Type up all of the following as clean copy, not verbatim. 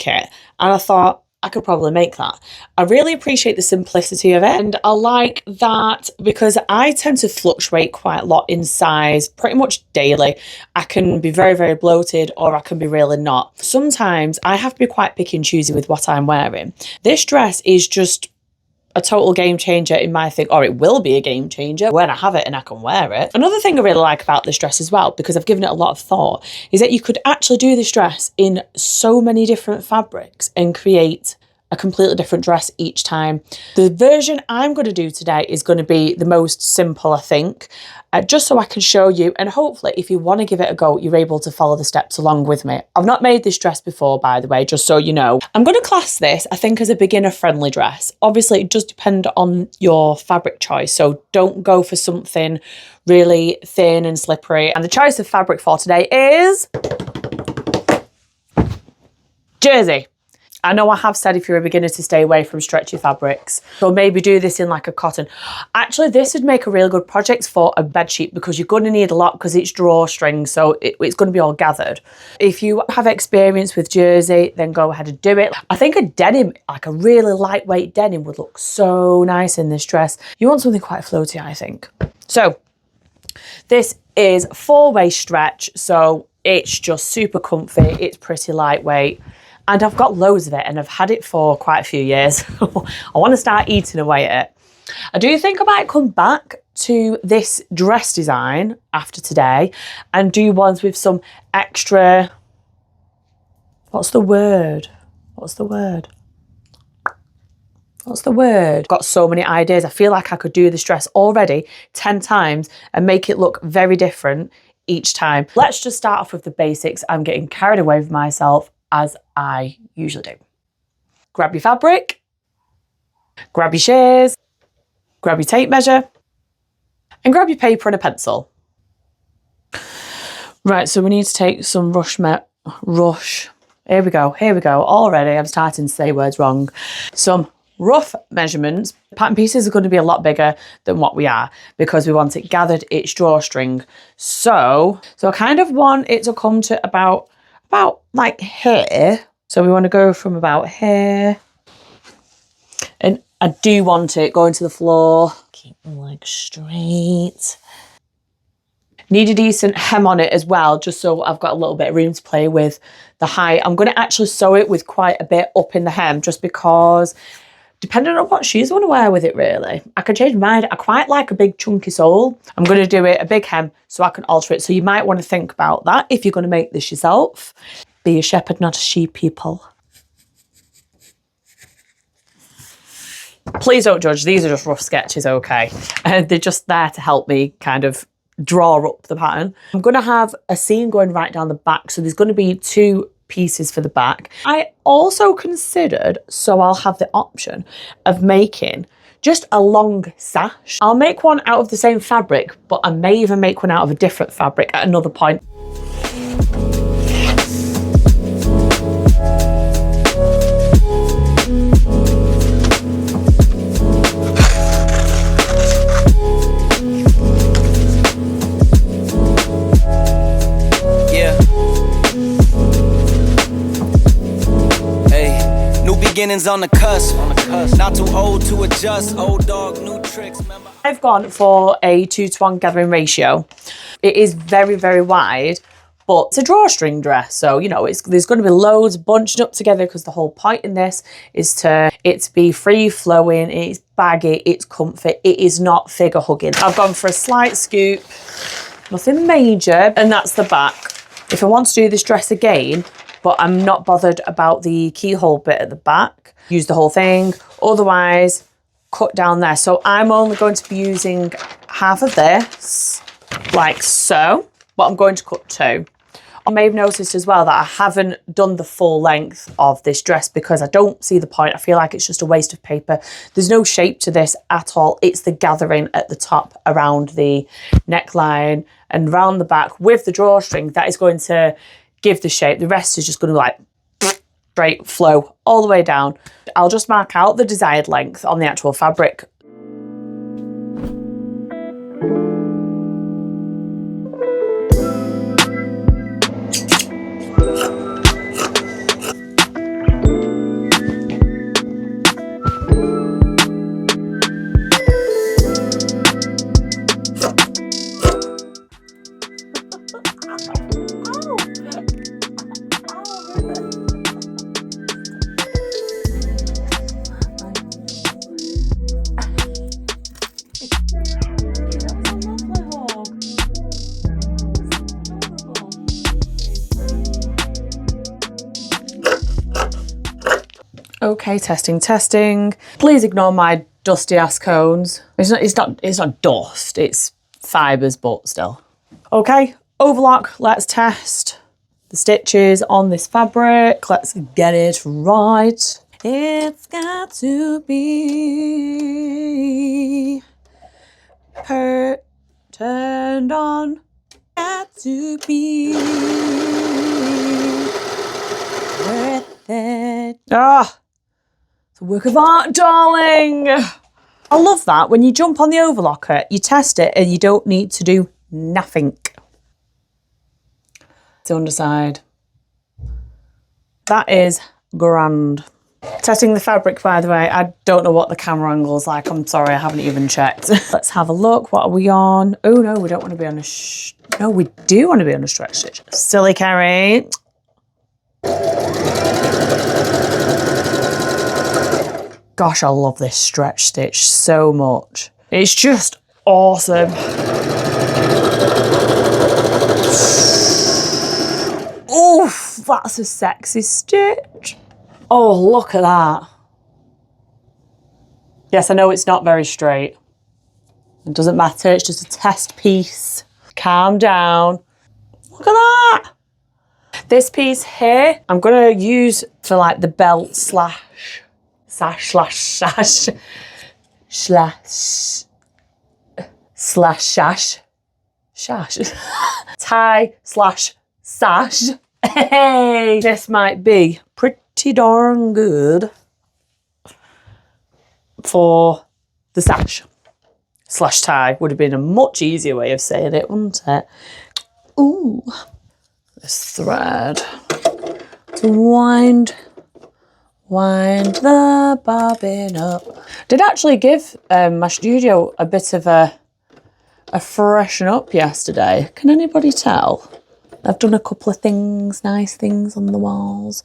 it. And I thought, I could probably make that. I really appreciate the simplicity of it, and I like that because I tend to fluctuate quite a lot in size pretty much daily. I can be very, very bloated, or I can be really not. Sometimes I have to be quite picky and choosy with what I'm wearing. This dress is just a total game changer in my thing, or it will be a game changer when I have it and I can wear it. Another thing I really like about this dress as well, because I've given it a lot of thought, is that you could actually do this dress in so many different fabrics and create a completely different dress each time. The version I'm going to do today is going to be the most simple, I think, just so I can show you, and hopefully if you want to give it a go, you're able to follow the steps along with me. I've not made this dress before, by the way, just so you know. I'm going to class this, I think, as a beginner-friendly dress. Obviously, it does depend on your fabric choice, so don't go for something really thin and slippery. And the choice of fabric for today is jersey. I know I have said if you're a beginner to stay away from stretchy fabrics, so maybe do this in like a cotton. Actually, this would make a really good project for a bedsheet because you're going to need a lot because it's drawstring, so it's going to be all gathered. If you have experience with jersey, then go ahead and do it. I think a denim, like a really lightweight denim, would look so nice in this dress. You want something quite floaty, I think. So this is 4-way stretch, so it's just super comfy. It's pretty lightweight. And I've got loads of it and I've had it for quite a few years. I want to start eating away at it. I do think I might come back to this dress design after today and do ones with some extra, what's the word? Got so many ideas. I feel like I could do this dress already 10 times and make it look very different each time. Let's just start off with the basics. I'm getting carried away with myself, as I usually do. Grab your fabric, grab your shears, grab your tape measure, and grab your paper and a pencil. Right, so we need to take some here we go, already I'm starting to say words wrong. Some rough measurements. The pattern pieces are going to be a lot bigger than what we are because we want it gathered, it's drawstring. So I kind of want it to come to about like here. So we want to go from about here. And I do want it going to the floor. Keep the leg straight. Need a decent hem on it as well, just so I've got a little bit of room to play with the height. I'm going to actually sew it with quite a bit up in the hem, just because depending on what shoes I want to wear with it, really. I can change my mind. I quite like a big chunky sole. I'm going to do it a big hem so I can alter it. So you might want to think about that if you're going to make this yourself. Be a shepherd, not a sheep, people. Please don't judge. These are just rough sketches, okay? They're just there to help me kind of draw up the pattern. I'm going to have a seam going right down the back. So there's going to be 2 pieces for the back. I also considered, so I'll have the option of making just a long sash. I'll make one out of the same fabric, but I may even make one out of a different fabric at another point. Beginnings on the cusp. Not too old to adjust. Old dog, new tricks. Remember? I've gone for a 2-to-1 gathering ratio. It is very, very wide, but it's a drawstring dress. So, you know, there's going to be loads bunched up together because the whole point in this is to be free flowing, it's baggy, it's comfy, it is not figure hugging. I've gone for a slight scoop, nothing major, and that's the back. If I want to do this dress again, but I'm not bothered about the keyhole bit at the back, use the whole thing. Otherwise, cut down there. So I'm only going to be using half of this, like so, but I'm going to cut 2. I may have noticed as well that I haven't done the full length of this dress because I don't see the point. I feel like it's just a waste of paper. There's no shape to this at all. It's the gathering at the top around the neckline and round the back with the drawstring that is going to give the shape. The rest is just going to like straight flow all the way down. I'll just mark out the desired length on the actual fabric. Okay, testing. Please ignore my dusty ass cones. It's not dust, it's fibres, but still. Okay, overlock, let's test the stitches on this fabric. Let's get it right. It's got to be turned on. Got to be worth it. Ah, it's a work of art, darling. I love that. When you jump on the overlocker, you test it and you don't need to do nothing. The underside. That is grand. Testing the fabric, by the way. I don't know what the camera angle's like. I'm sorry, I haven't even checked. Let's have a look. What are we on? Oh no, we don't want to be on a no, we do want to be on a stretch stitch. Silly Carrie. Gosh, I love this stretch stitch so much. It's just awesome. Oof, that's a sexy stitch. Oh, look at that. Yes, I know it's not very straight. It doesn't matter, it's just a test piece. Calm down. Look at that. This piece here, I'm gonna use for like the belt slash sash tie slash sash. Hey, this might be pretty darn good for the sash slash tie. Would have been a much easier way of saying it, wouldn't it? Ooh, this thread to wind the bobbin up. Did actually give my studio a bit of a freshen up yesterday. Can anybody tell? I've done a couple of things, nice things on the walls.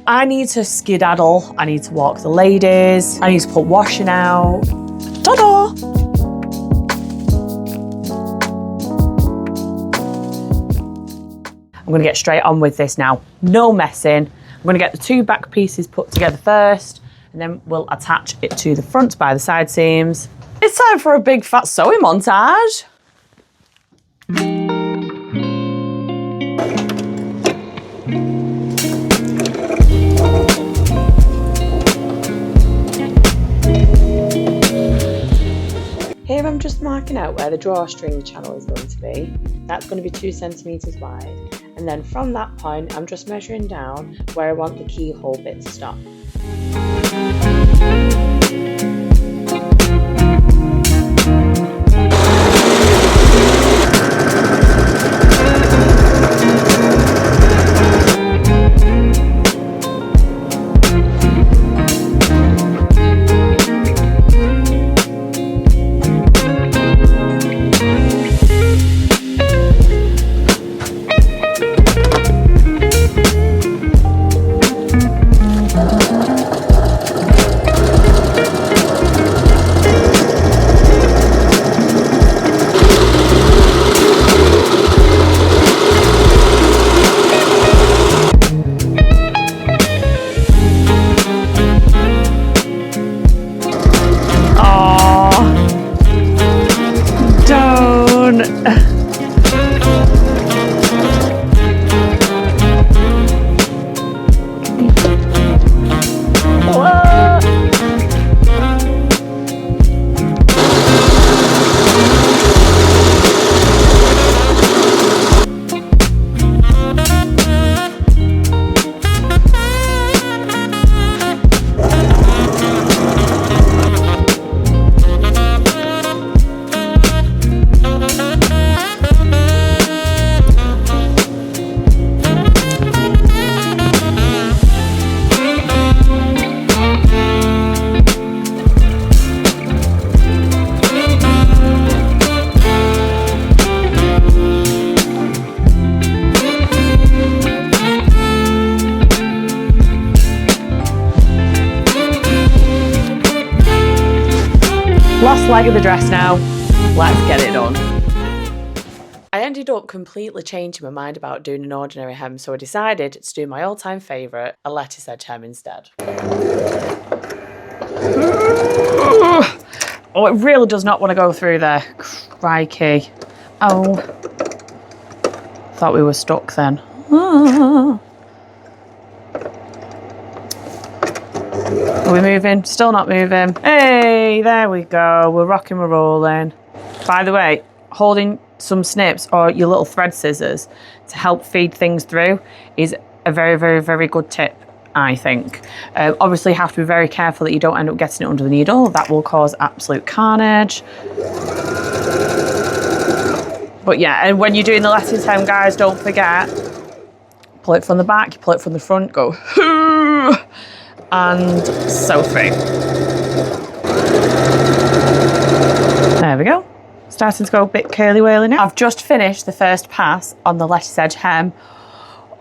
I need to skedaddle, I need to walk the ladies, I need to put washing out. Ta-da! I'm gonna get straight on with this now. No messing. I'm gonna get the two back pieces put together first, and then we'll attach it to the front by the side seams. It's time for a big fat sewing montage. Here I'm just marking out where the drawstring channel is going to be. That's going to be 2 centimetres wide. And then from that point, I'm just measuring down where I want the keyhole bit to stop. last leg of the dress now. Let's get it done. I ended up completely changing my mind about doing an ordinary hem, so I decided to do my all-time favourite, a lettuce edge hem instead. Oh, it really does not want to go through there. Crikey. Oh. Thought we were stuck then. Are we moving? Still not moving. Hey, there we go. We're rocking, we're rolling. By the way, holding some snips or your little thread scissors to help feed things through is a very, very, very good tip, I think. Obviously, you have to be very careful that you don't end up getting it under the needle. That will cause absolute carnage. But yeah, and when you're doing the lettuce hem, guys, don't forget, pull it from the back, you pull it from the front, go, and sew through. There we go. Starting to go a bit curly-whirly now. I've just finished the first pass on the lettuce edge hem.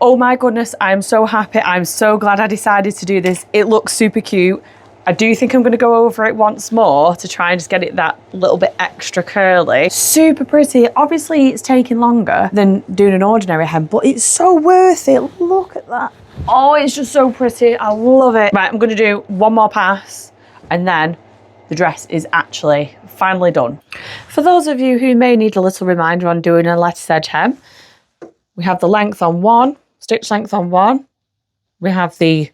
Oh my goodness, I'm so happy. I'm so glad I decided to do this. It looks super cute. I do think I'm going to go over it once more to try and just get it that little bit extra curly. Super pretty. Obviously, it's taking longer than doing an ordinary hem, but it's so worth it. Look at that. Oh, it's just so pretty. I love it. Right, I'm going to do one more pass and then the dress is actually finally done. For those of you who may need a little reminder on doing a lettuce edge hem, we have the length on 1, stitch length on 1. We have the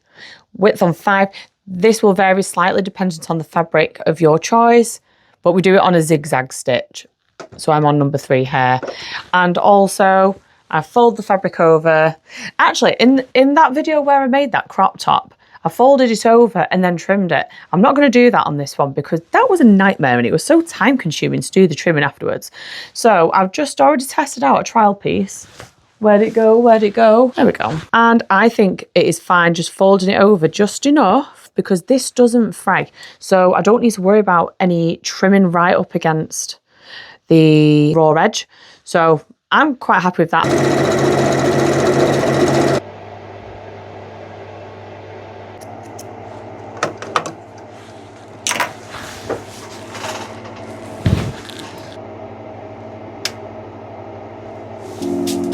width on 5. This will vary slightly dependent on the fabric of your choice, but we do it on a zigzag stitch. So I'm on number 3 here. And also I fold the fabric over. Actually, in that video where I made that crop top, I folded it over and then trimmed it. I'm not going to do that on this one because that was a nightmare and it was so time consuming to do the trimming afterwards. So I've just already tested out a trial piece. Where'd it go? Where'd it go? There we go. And I think it is fine just folding it over just enough because this doesn't fray. So I don't need to worry about any trimming right up against the raw edge. So I'm quite happy with that.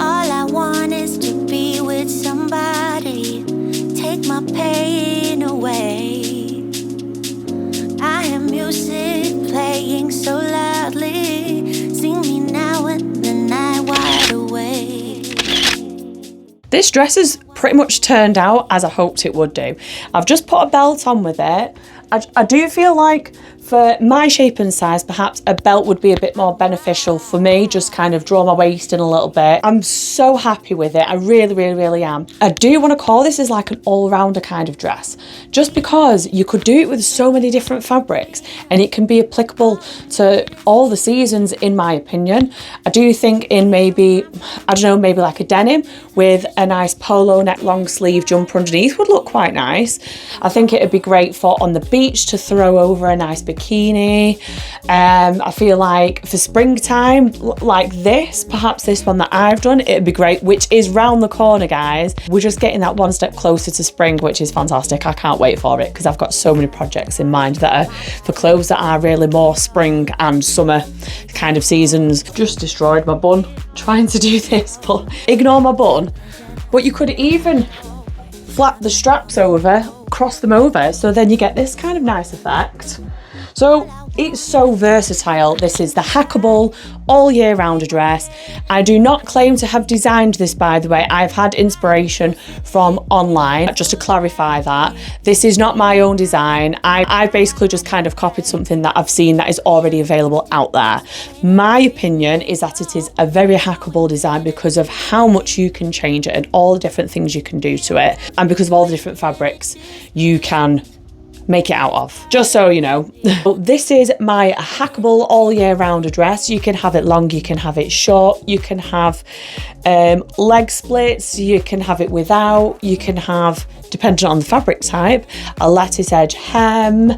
All I want is to be with somebody, take my pain away. I hear music playing so loudly, sing me now and the night wide awake. This dress has pretty much turned out as I hoped it would do. I've just put a belt on with it. I do feel like for my shape and size, perhaps a belt would be a bit more beneficial for me, just kind of draw my waist in a little bit. I'm so happy with it. I really, really, really am. I do want to call this as like an all-rounder kind of dress, just because you could do it with so many different fabrics and it can be applicable to all the seasons, in my opinion. I do think in maybe, I don't know, maybe like a denim with a nice polo neck long sleeve jumper underneath would look quite nice. I think it'd be great for on the beach to throw over a nice bikini. I feel like for springtime like this, perhaps this one that I've done, it'd be great, which is round the corner, guys. We're just getting that one step closer to spring, which is fantastic. I can't wait for it because I've got so many projects in mind that are for clothes that are really more spring and summer kind of seasons. Just destroyed my bun trying to do this, but ignore my bun. But you could even flap the straps over, cross them over, so then you get this kind of nice effect. So it's so versatile. This is the Hackable all year round dress. I do not claim to have designed this, by the way. I've had inspiration from online, just to clarify that. This is not my own design. I basically just kind of copied something that I've seen that is already available out there. My opinion is that it is a very hackable design because of how much you can change it and all the different things you can do to it, and because of all the different fabrics you can make it out of, just so you know. This is my Hackable all year round dress. You can have it long, you can have it short, you can have leg splits, you can have it without, you can have, depending on the fabric type, a lettuce edge hem,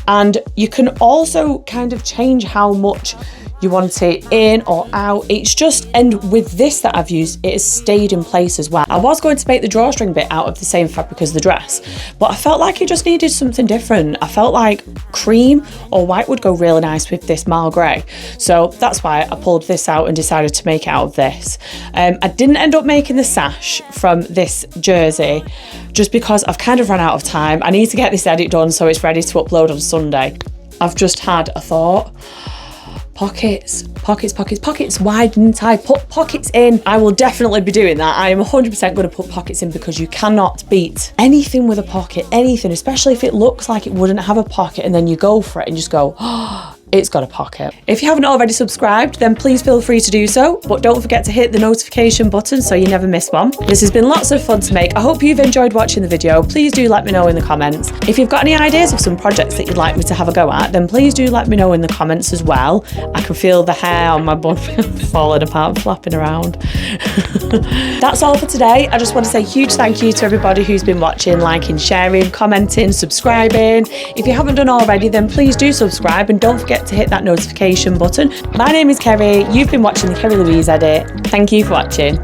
and you can also kind of change how much you want it in or out. It's just, and with this that I've used, it has stayed in place as well. I was going to make the drawstring bit out of the same fabric as the dress, but I felt like it just needed something different. I felt like cream or white would go really nice with this marl grey. So that's why I pulled this out and decided to make it out of this. I didn't end up making the sash from this jersey just because I've kind of run out of time. I need to get this edit done so it's ready to upload on Sunday. I've just had a thought. Pockets, why didn't I put pockets in? I will definitely be doing that. I am 100% going to put pockets in because you cannot beat anything with a pocket, anything, especially if it looks like it wouldn't have a pocket and then you go for it and just go, oh, it's got a pocket. If you haven't already subscribed, then please feel free to do so, but don't forget to hit the notification button so you never miss one. This has been lots of fun to make. I hope you've enjoyed watching the video. Please do let me know in the comments. If you've got any ideas of some projects that you'd like me to have a go at, then please do let me know in the comments as well. I can feel the hair on my bun falling apart, flapping around. That's all for today. I just want to say a huge thank you to everybody who's been watching, liking, sharing, commenting, subscribing. If you haven't done already, then please do subscribe and don't forget to hit that notification button. My name is Kerry. You've been watching the Kerry Louise edit. Thank you for watching.